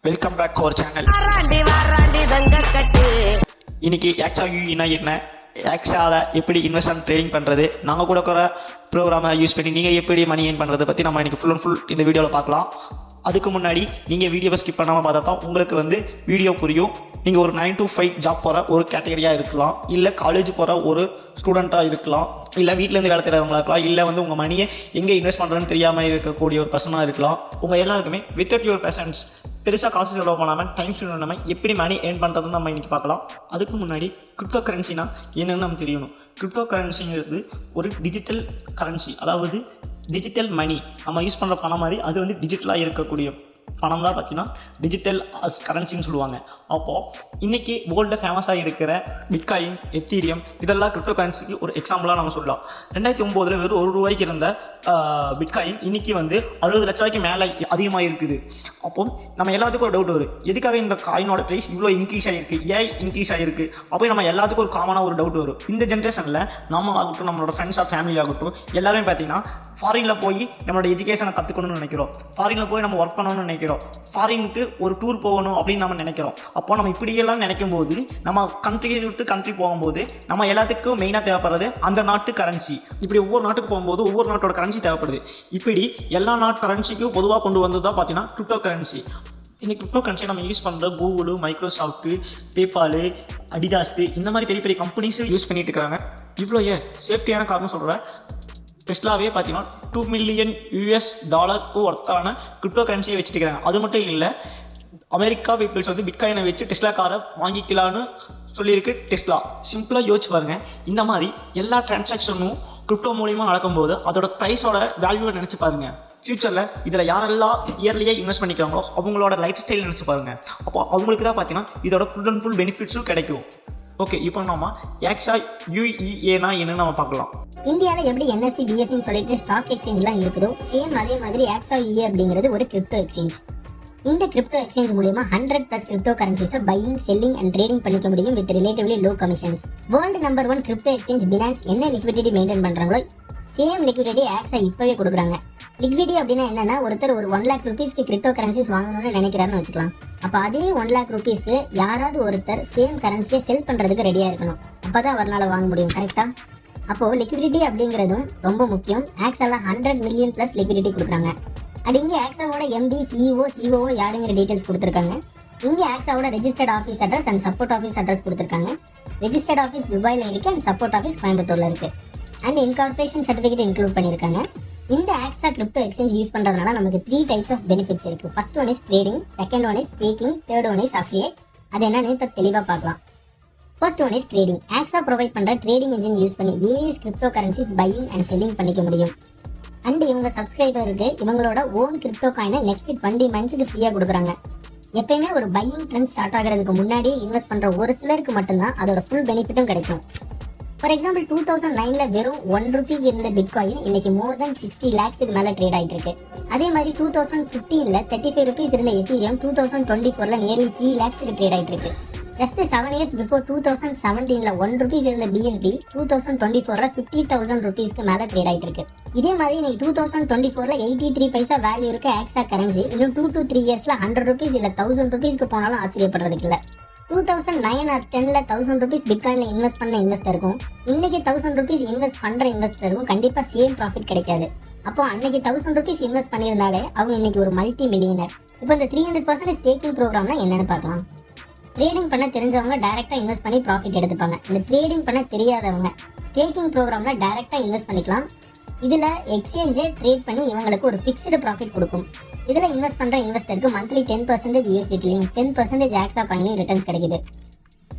Welcome back our channel. இன்னைக்கு ஆக்ஸா யூஇனா என்ன, ஆக்ஸாவில் எப்படி இன்வெஸ்ட் அண்ட் ட்ரேடிங் பண்ணுறது, நாங்கள் கொடுக்குற ப்ரோக்ராமை யூஸ் பண்ணி நீங்கள் எப்படி மணி ஏர்ன் பண்ணுறதை பற்றி நம்ம இன்றைக்கி ஃபுல் அண்ட் ஃபுல் இந்த வீடியோவில் பார்க்கலாம். அதுக்கு முன்னாடி நீங்கள் வீடியோவை ஸ்கிப் பண்ணாமல் பார்த்தா தான் உங்களுக்கு வீடியோ புரியும். நீங்கள் ஒரு 9 to 5 ஜாப் போகிற ஒரு கேட்டகரியாக இருக்கலாம், இல்லை காலேஜ் போகிற ஒரு ஸ்டூடெண்ட்டாக இருக்கலாம், இல்லை வீட்டிலேருந்து வேலை செய்கிறவங்களா இருக்கலாம், இல்லை உங்கள் மணியை எங்கே இன்வெஸ்ட் பண்ணுறதுன்னு தெரியாமல் இருக்கக்கூடிய ஒரு பர்சனாக இருக்கலாம். உங்கள் எல்லாருக்குமே வித்தவுட் யுவர் பேஷன்ஸ் பெருசாக காசு செலவு பண்ணாமல் டைம் ஸ்பெண்ட் பண்ணாமல் எப்படி மணி ஏர்ன் பண்ணுறதுன்னு நம்ம இன்றைக்கி பார்க்கலாம். அதுக்கு முன்னாடி கிரிப்டோ கரன்சினா என்னென்னு நம்ம தெரியணும். கிரிப்டோ கரன்சிங்கிறது ஒரு டிஜிட்டல் கரன்சி, அதாவது டிஜிட்டல் மணி. நம்ம யூஸ் பண்ணுற பணம் மாதிரி அது டிஜிட்டலாக இருக்கக்கூடிய பணம் தான் பார்த்தீங்கன்னா டிஜிட்டல் கரன்சின்னு சொல்லுவாங்க. அப்போது இன்றைக்கி வேர்ல்டில் ஃபேமஸாக இருக்கிற பிட்காயின், எத்தீரியம் இதெல்லாம் கிரிப்டோ கரன்சிக்கு ஒரு எக்ஸாம்பிளாக நம்ம சொல்லலாம். 2009 வெறும் ₹1 இருந்த பிட்காயின் இன்றைக்கி 60 லட்ச ரூபாய்க்கு மேலே அதிகமாக இருக்குது. அப்போது நம்ம எல்லாத்துக்கும் ஒரு டவுட் வரும், எதுக்காக இந்த காயினோட ப்ரைஸ் இவ்வளோ இன்க்ரீஸ் ஆகிருக்கு, ஏன் இன்க்ரீஸ் ஆகிருக்கு. அப்போ நம்ம எல்லாத்துக்கும் ஒரு காமனாக ஒரு டவுட் வரும். இந்த ஜென்ரேஷனில் நம்ம ஆகட்டும், நம்மளோட ஃப்ரெண்ட்ஸ் ஆர் ஃபேமிலி ஆகட்டும், எல்லாருமே பார்த்தீங்கன்னா ஃபாரினில் போய் நம்மளோட எஜுகேஷனை கற்றுக்கணும்னு நினைக்கிறோம், ஃபாரினில் போய் நம்ம ஒர்க் பண்ணணும்னு நினைக்கிறோம், ஃபாரினுக்கு ஒரு டூர் போகணும் அப்படின்னு நம்ம நினைக்கிறோம். அப்போ நம்ம இப்படியெல்லாம் நினைக்கும் போது நம்ம கண்ட்ரி விட்டு கண்ட்ரி போகும்போது நம்ம எல்லாத்துக்கும் மெயினாக தேவைப்படுறது அந்த நாட்டு கரன்சி. இப்படி ஒவ்வொரு நாட்டுக்கு போகும்போது ஒவ்வொரு நாட்டோட கரன்சி தேவைப்படுது. இப்படி எல்லா நாட்டு கரன்சிக்கும் பொதுவாக கொண்டு வந்தது தான் பார்த்தீங்கன்னா கிரிப்டோ கரன்சி. இந்த கிரிப்டோ கரன்சியை நம்ம யூஸ் பண்ணுற கூகுள், மைக்ரோசாஃப்ட்டு, பேபால், அடிடாஸ் இந்த மாதிரி பெரிய பெரிய கம்பெனிஸ் யூஸ் பண்ணிட்டு இருக்காங்க. இவ்வளோ சேஃப்டியான காரணம் சொல்கிறேன். டெஸ்லாவே பார்த்தீங்கன்னா $2 மில்லியன் ஒர்த்தான கிரிப்டோ கரன்சியை வச்சுருக்காங்க. அது மட்டும் இல்லை, அமெரிக்கா பீப்புள்ஸ் பிட்காயினை வச்சு டெஸ்லா காரை வாங்கிக்கலான்னு சொல்லியிருக்கு டெஸ்லா. சிம்பிளாக யோசிச்சு பாருங்கள், இந்த மாதிரி எல்லா டிரான்சாக்ஷனும் கிரிப்டோ மூலியமாக நடக்கும்போது அதோட ப்ரைஸோட வேல்யூவை நினச்சி பாருங்கள். ஃப்யூச்சரில் இதில் யாரெல்லாம் இயர்லியாக இன்வெஸ்ட் பண்ணிக்கிறாங்களோ அவங்களோட லைஃப் ஸ்டைல் நினச்சி பாருங்கள். அப்போ அவங்களுக்கு தான் பார்த்தீங்கன்னா இதோட ஃபுல் அண்ட் ஃபுல் பெனிஃபிட்ஸும் கிடைக்கும். ஓகே, இப்போ நம்ம ஆக்ஸா யூஇஏனா என்னன்னு நம்ம பார்க்கலாம். இந்தியாவில் எப்படி என்எஸ்சி, பிஎஸ்சின்னு சொல்லிட்டு ஸ்டாக் எக்ஸ்சேஞ்ச்லாம் இருக்குதோ சேம் அதே மாதிரி ஆக்ஸா யூஏ அப்படிங்கிறது ஒரு கிரிப்டோ எக்ஸ்சேஞ்ச். இந்த கிரிப்டோ எக்ஸ்சேஞ்ச் மூலமா 100+ கிரிப்டோ கரன்சிஸை பையிங், செல்லிங் அண்ட் ட்ரேடிங் பண்ணிக்க முடியும் with relatively low commissions. World number 1 crypto exchange Binance என்ன லிக்விடிட்டி மெயின்டைன் பண்றாங்களோ சேம் லிக்விடிட்டி ஆக்ஸா இப்பவே கொடுக்குறாங்க. லிக்விடிட்டி அப்படின்னா என்னன்னா, ஒருத்தர் ஒரு 1 lakh rupeesக்கு கிரிப்டோ கரன்சிஸ் வாங்கணும்னு நினைக்கிறாருன்னு வச்சுக்கலாம். அப்போ அதே 1 lakh rupeesக்கு யாராவது ஒருத்தர் சேம் கரன்சியை செல் பண்றதுக்கு ரெடியா இருக்கணும். அப்பதான் அவரால் வாங்க முடியும். கரெக்டா? அப்போ லிக்விடிட்டி அப்படிங்கிறதும் ரொம்ப முக்கியம். ஆக்ஸால 100 மில்லியன் + லிக்விடிட்டி கொடுக்குறாங்க. அது இங்கே ஆக்ஸாவோட எம்டி, சிஇஓ, சிஓஓ யாருங்கிற டீடைல்ஸ் கொடுத்துருக்காங்க. இங்கே ஆக்ஸாவோட registered office address and support office address கொடுத்துருக்காங்க. ரெஜிஸ்டர்ட் ஆஃபீஸ் துபாயில் இருக்கு அண்ட் சப்போர்ட் ஆஃபீஸ் கோயம்புத்தூர்ல இருக்கு. அண்ட் இன்கார்பரேஷன் சர்டிஃபிகேட் இன்க்ளூட் பண்ணியிருக்காங்க. இந்த ஆக்ஸா கிரிப்டோ எக்ஸ்சேஞ்ச் யூஸ் பண்றதுனால நமக்கு 3 types ஆஃப் பெனிஃபிட்ஸ் இருக்கு. First one is trading, second one is staking, third one is affiliate. அது என்னன்னு இப்போ தெளிவாக பார்க்கலாம். First one is trading. Hacksaw provide பண்ற ட்ரேடிங் இன்ஜின் யூஸ் பண்ணி various crypto currencies buying and selling பண்ணிக்க முடியும். அண்ட் இவங்க சப்ஸ்கிரைபருக்கு இவங்களோட ஓன் கிரிப்டோ காயினை நெக்ஸ்ட் 20 monthsக்கு ஃப்ரீயாக கொடுக்குறாங்க. எப்பயுமே ஒரு பையிங் ட்ரெண்ட் ஸ்டார்ட் ஆகிறதுக்கு முன்னாடியே இன்வெஸ்ட் பண்ற ஒரு சிலருக்கு மட்டும்தான் அதோட ஃபுல் பெனிஃபிட்டும் கிடைக்கும். ஃபார் எக்ஸாம்பிள் 2009 வெறும் ₹1 இருந்த பிட்காயின் இன்னைக்கு மோர் தென் 60 lakhsக்கு மேலே ட்ரேட் ஆகிட்டு இருக்கு. அதே மாதிரி 2015 ₹35 இருந்த எத்தீரியம் 2024 நியர்லி 3 lakhsக்கு ட்ரேட் ஆகிட்டு இருக்கு. ஜஸ்ட் 7 years பிஃபோர் 2017 ₹1 இருந்த பிஎன்பி 2024 ₹50,000க்கு மேலே ட்ரேட் ஆகிட்டு இருக்கு. இதே மாதிரி இன்னைக்கு 2024 83 பைசா வேல்யூ இருக்க ஆக்ஸா கரன்சி இன்னும் 2 to 3 years ₹100 இல்லை ₹1000க்கு போனாலும் ஆச்சரியப்படுறதுக்கு இல்லை. 2009 or 10 ₹1,000 பிட்காயின்ல இன்வெஸ்ட் பண்ண இன்வெஸ்டருக்கும் இன்னைக்கு ₹1,000 இன்வெஸ்ட் பண்ற இன்வெஸ்டருக்கும் கண்டிப்பா சேம் ப்ராஃபிட் கிடைக்காது. அப்போ அன்னைக்கு ₹1,000 இன்வெஸ்ட் பண்ணியிருந்தாலே அவங்க இன்னைக்கு ஒரு மல்டி மில்லியனர். இப்போ இந்த 300% ஸ்டேக்கிங் ப்ரோக்ராம்னா என்னன்னு பார்க்கலாம். ட்ரேடிங் பண்ண தெரிஞ்சவங்க டைரக்டா இன்வெஸ்ட் பண்ணி ப்ராஃபிட் எடுத்துப்பாங்க. இந்த ட்ரேடிங் பண்ண தெரியாதவங்க ஸ்டேக்கிங் ப்ரோக்ராம்ல டைரக்டா இன்வெஸ்ட் பண்ணிக்கலாம். இதுல எக்ஸ்சேஞ்சே ட்ரேட் பண்ணி இவங்களுக்கு ஒரு ஃபிக்ஸ்டு ப்ராஃபிட் கொடுக்கும். இதுல இன்வெஸ்ட் பண்ற இன்வெஸ்டருக்கு மந்த்லி 10% USDTலையும் 10% ஆக்ஸா காயின்லையும் ரிட்டர்ன்ஸ் கிடைக்குது.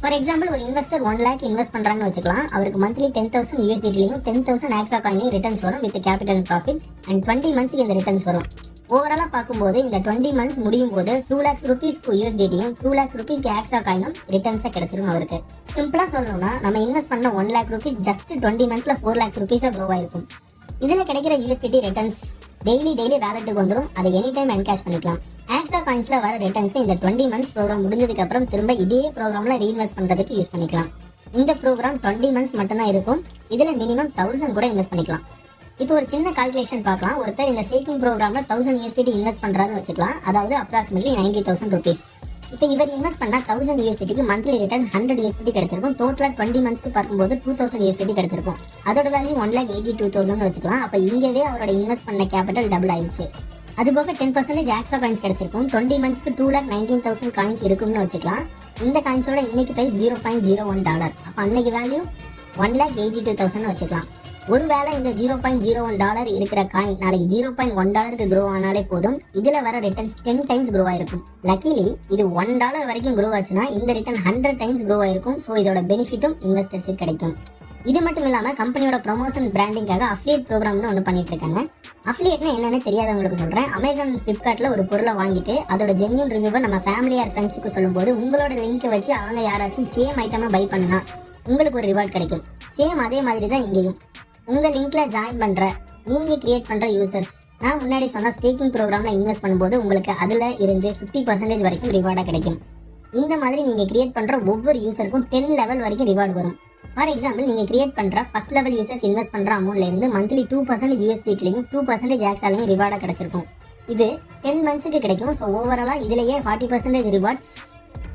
ஃபார் எக்ஸாம்பிள் ஒரு இன்வெஸ்டர் 1 lakh இன்வெஸ்ட் பண்றாங்கன்னு வச்சுக்கலாம். அவருக்கு மந்த்லி 10,000 USDTலையும் 10,000 ஆக்ஸா காயின்லையும் ரிட்டர்ன்ஸ் வரும் வித் கேபிட்டல் ப்ராஃபிட் அண்ட் 20 monthsக்கு இந்த ரிட்டர்ன்ஸ் வரும். ஓவராலா பார்க்கும்போது இந்த 20 months முடியும் போது $2 lakhs USDTயும் $2 lakhs ஆக்ஸா காயினும் ரிட்டர்ன்ஸா கிடைச்சிரும் அவருக்கு. சிம்பிளா சொல்லணும்னா நம்ம இன்வெஸ்ட் பண்ண $1 lakh ஜஸ்ட் 20 monthsல $4 lakh க்ரோ ஆயிருக்கும். இதுல கிடைக்கிற USDT ரிட்டர்ன்ஸ் டெய்லி வேலெட்டுக்கு வந்துடும். அதை எனி டைம் என்கேஷ் பண்ணிக்கலாம். ஆக்ஸா காயின்ஸ்ல வர ரிட்டர்ன்ஸ் இந்த 20 months ப்ரோக்ராம் முடிஞ்சதுக்கு அப்புறம் திரும்ப இதே ப்ரோக்ராம்ல ரீஇன்வெஸ்ட் பண்றதுக்கு யூஸ் பண்ணிக்கலாம். இந்த ப்ரோக்ராம் 20 months மட்டும்தான் இருக்கும். இதுல மினிமம் 1000 கூட இன்வெஸ்ட் பண்ணிக்கலாம். இப்போ ஒரு சின்ன கால்குலேஷன் பார்க்கலாம். ஒருத்தர் இந்த ஸ்டேக்கிங் ப்ரோக்ராம்ல 1000 USDT இன்வெஸ்ட் பண்றாருன்னு வச்சுக்கலாம். அதாவது அப்ராக்சிமேட்லி 90,000 rupees. இப்போ இவர் இன்வெஸ்ட் பண்ணா 1000 USDTக்கு மந்த்லி ரிட்டர்ன் 100 USDT கிடைச்சிருக்கும். டோட்டலா 20 மந்த்ஸ்க்கு பார்க்கும்போது 2000 USDT கிடைச்சிருக்கும். அதோட வேல்யூ 1,82,000 வச்சுக்கலாம். அப்ப இங்கவே அவரோட இன்வெஸ்ட் பண்ண கேபிட்டல் டபுள் ஆயிடுச்சு. அதுபோக 10% ஆக்ஸா காயின்ஸ் கிடைச்சிருக்கும். 20 மந்த்ஸ்க்கு 2,19,000 காயின்ஸ் இருக்கும்னு வச்சுக்கலாம். இந்த காயின்ஸோட இன்னைக்கு பிரைஸ் $0.01. அப்ப அன்னைக்கு வேல்யூ 1,82,000 வச்சுக்கலாம். ஒருவேளை இந்த $0.01 இருக்கிற காயின் நாளைக்கு $0.1 க்ரோ ஆனாலே போதும். இதுல வர ரிட்டர்ன்ஸ் 10 டைம்ஸ் க்ரோ ஆயிருக்கும். லக்கிலி இது $1 வரைக்கும் க்ரோ ஆச்சுன்னா இந்த ரிட்டர்ன் 100 டைம்ஸ் க்ரோ ஆயிருக்கும். ஸோ இதோட பெனிஃபிட்டும் இன்வெஸ்டர்ஸுக்கு கிடைக்கும். இது மட்டும் இல்லாம கம்பெனியோட ப்ரொமோஷன் பிராண்டிங்காக அஃபிலியேட் ப்ரோக்ராம்னு ஒன்று பண்ணிட்டு இருக்காங்க. அஃபிலியேட்னா என்னன்னு தெரியாதவங்களுக்கு சொல்றேன். அமேசான் ஃபிளிப்கார்ட்ல ஒரு பொருளை வாங்கிட்டு அதோட ஜெனியூன் ரிவ்யூவை நம்ம ஃபேமிலி ஆர் ஃப்ரெண்ட்ஸுக்கு சொல்லும்போது உங்களோட லிங்கை வச்சு அவங்க யாராச்சும் சேம் ஐட்டமா பை பண்ணுனா உங்களுக்கு ஒரு ரிவார்ட் கிடைக்கும். சேம் அதே மாதிரி தான் இங்கேயும் உங்க லிங்க்ல ஜாயின் பண்ற நீங்க கிரியேட் பண்ற யூசர்ஸ் நான் முன்னாடி சொன்ன ஸ்டேக்கிங் ப்ரோக்ராம்ல இன்வெஸ்ட் பண்ணும்போது உங்களுக்கு அதுல இருந்து 50% வரைக்கும் ரிவார்டா கிடைக்கும். இந்த மாதிரி நீங்க கிரியேட் பண்ற ஒவ்வொரு யூசருக்கும் 10 லெவல் வரைக்கும் ரிவார்டு வரும். ஃபார் எக்ஸாம்பிள் நீங்க கிரியேட் பண்ற ஃபர்ஸ்ட் லெவல் யூசர்ஸ் இன்வெஸ்ட் பண்ற அமௌண்ட்ல இருந்து மந்த்லி 2% USDTலையும் 2% ஆக்ஸாலையும் ரிவார்டா கிடைச்சிருக்கும். இது 10 மந்த்ஸ்க்கு கிடைக்கும். ஸோ ஓவராலா இதுலயே 40% ரிவார்ட்ஸ்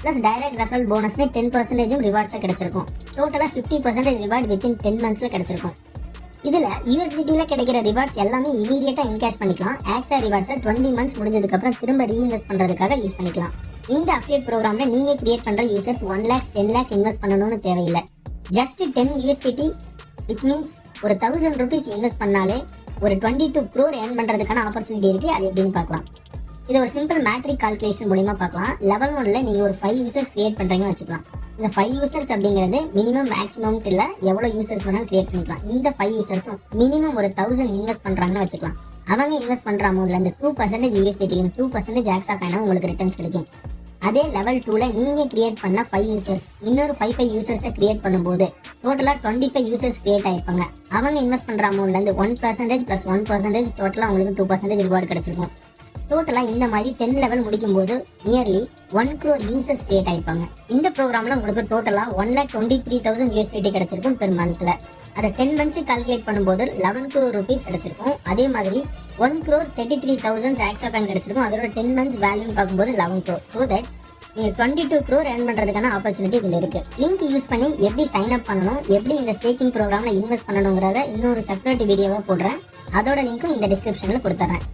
பிளஸ் டைரக்ட் ரெஃபரல் போனஸ்னு 10% ரிவார்ட்ஸா கிடைச்சிருக்கும். டோட்டலா 50% ரிவார்ட் வித்தின் 10 மந்த்ஸ்ல கிடைச்சிருக்கும். இதுல USDTல கிடைக்கிற ரிவார்ட்ஸ் எல்லாமே இமீடியட்டா என்கேஷ் பண்ணிக்கலாம். ஆக்ஸா ரிவார்ட்ஸை 20 மந்த்ஸ் முடிஞ்சதுக்கு அப்புறம் திரும்ப ரீஇன்வெஸ்ட் பண்றதுக்காக யூஸ் பண்ணிக்கலாம். இந்த அஃபிலியேட் ப்ரோக்ராம்ல நீங்க கிரியேட் பண்ற யூசர்ஸ் 1 lakhs 10 lakhs இன்வெஸ்ட் பண்ணணும்னு தேவையில்லை. ஜஸ்ட் 10 USDT which means ஒரு 1000 rupees இன்வெஸ்ட் பண்ணாலே ஒரு 22 crore earn பண்றதுக்கான ஆப்பர்ச்சுனிட்டி இருக்கு. அது எப்படின்னு பார்க்கலாம். இது ஒரு சிம்பிள் மேட்ரிக் கால்குலேஷன் மூலமா பார்க்கலாம். லெவல் 1ல நீங்க ஒரு 5 யூசர்ஸ் கிரியேட் பண்றீங்கன்னு வச்சுக்கலாம். இந்த 5 யூசர்ஸ் அப்படிங்கிறது மினிமம் மேக்ஸிமம் இல்ல எவ்வளவு யூசர்ஸ் வேணாலும் கிரியேட் பண்ணிக்கலாம். இந்த 5 யூசர்ஸும் மினிமம் ஒரு 1000 இன்வெஸ்ட் பண்றாங்கன்னு வச்சுக்கலாம். அவங்க இன்வெஸ்ட் பண்ற அமௌண்ட்ல இந்த 2% USDTயும் 2% ஆக்ஸா காயினும் உங்களுக்கு ரிட்டர்ன்ஸ் கிடைக்கும். அதே லெவல் 2ல நீங்க கிரியேட் பண்ண 5 யூசர்ஸ் இன்னொரு 5 யூசர்ஸை கிரியேட் பண்ணும்போது டோட்டலா 25 யூசர்ஸ் கிரியேட் ஆயிருப்பாங்க. அவங்க இன்வெஸ்ட் பண்ற அமௌண்ட்ல இருந்து 1% பிளஸ் 1% டோட்டலா உங்களுக்கு 2% ரிவார்டு கிடைச்சிருக்கும். டோட்டலா இந்த மாதிரி 10 லெவல் முடிக்கும் போது நியர்லி 1 crore யூசர்ஸ் கிரியேட் ஆயிருப்பாங்க. இந்த ப்ரோக்ராம்ல உங்களுக்கு டோட்டலா 1,23,000 USDT கிடைச்சிருக்கும் பெர் மந்த்ல. அதை 10 மந்த்ஸ் கால்குலேட் பண்ணும்போது 11 crore rupees கிடைச்சிருக்கும். அதே மாதிரி 1,33,000 ஆக்ஸா காயின் கிடைச்சிருக்கும். அதோட 10 மந்த்ஸ் வேல்யூ பார்க்கும்போது 11 crore. ஸோ தட் நீங்க 22 crore earn பண்றதுக்கான ஆப்பர்ச்சுனிட்டி இதுல இருக்கு. லிங்க் யூஸ் பண்ணி எப்படி சைன் அப் பண்ணணும், எப்படி இந்த ஸ்டேக்கிங் ப்ரோக்ராம்ல இன்வெஸ்ட் பண்ணணுங்கிறத இன்னொரு செப்பரேட் வீடியோவா போடுறேன். அதோட லிங்க்கும் இந்த டிஸ்கிரிப்ஷன்ல கொடுத்துறேன்.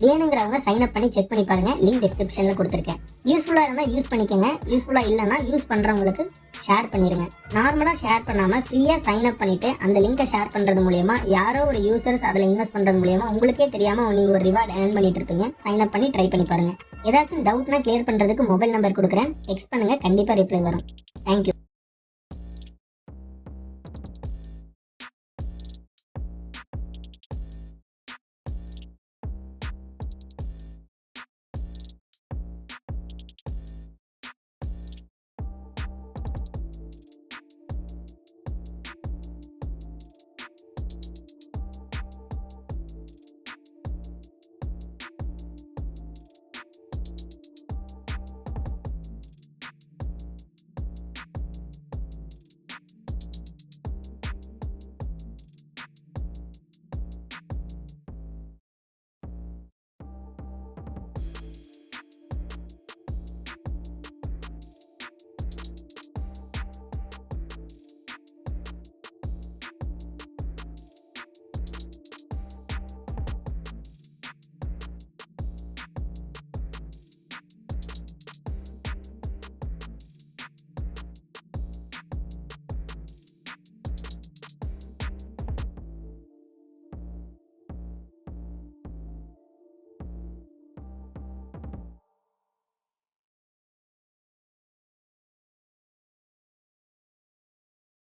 வேணுங்கிறவங்க சைன் அப் பண்ணி செக் பண்ணி பாருங்க. லிங்க் டிஸ்கிரிப்ஷன்ல கொடுத்துருக்கேன். யூஸ்ஃபுல்லா இருந்தா யூஸ் பண்ணிக்கோங்க. யூஸ்ஃபுல்லா இல்லைன்னா யூஸ் பண்றவங்களுக்கு ஷேர் பண்ணிருங்க. நார்மலா ஷேர் பண்ணாம ஃப்ரீயா சைன் அப் பண்ணிட்டு அந்த லிங்கை ஷேர் பண்றது மூலியமா யாரோ ஒரு யூசர்ஸ் அதுல இன்வெஸ்ட் பண்றது மூலியமா உங்களுக்கே தெரியாம நீங்க ஒரு ரிவார்ட் ஏர்ன் பண்ணிட்டு இருப்பீங்க. சைன் அப் பண்ணி ட்ரை பண்ணி பாருங்க. ஏதாச்சும் டவுட்னா கிளியர் பண்றதுக்கு மொபைல் நம்பர் கொடுக்குறேன். டெக்ஸ்ட் பண்ணுங்க, கண்டிப்பா ரிப்ளை வரும். தேங்க்யூ.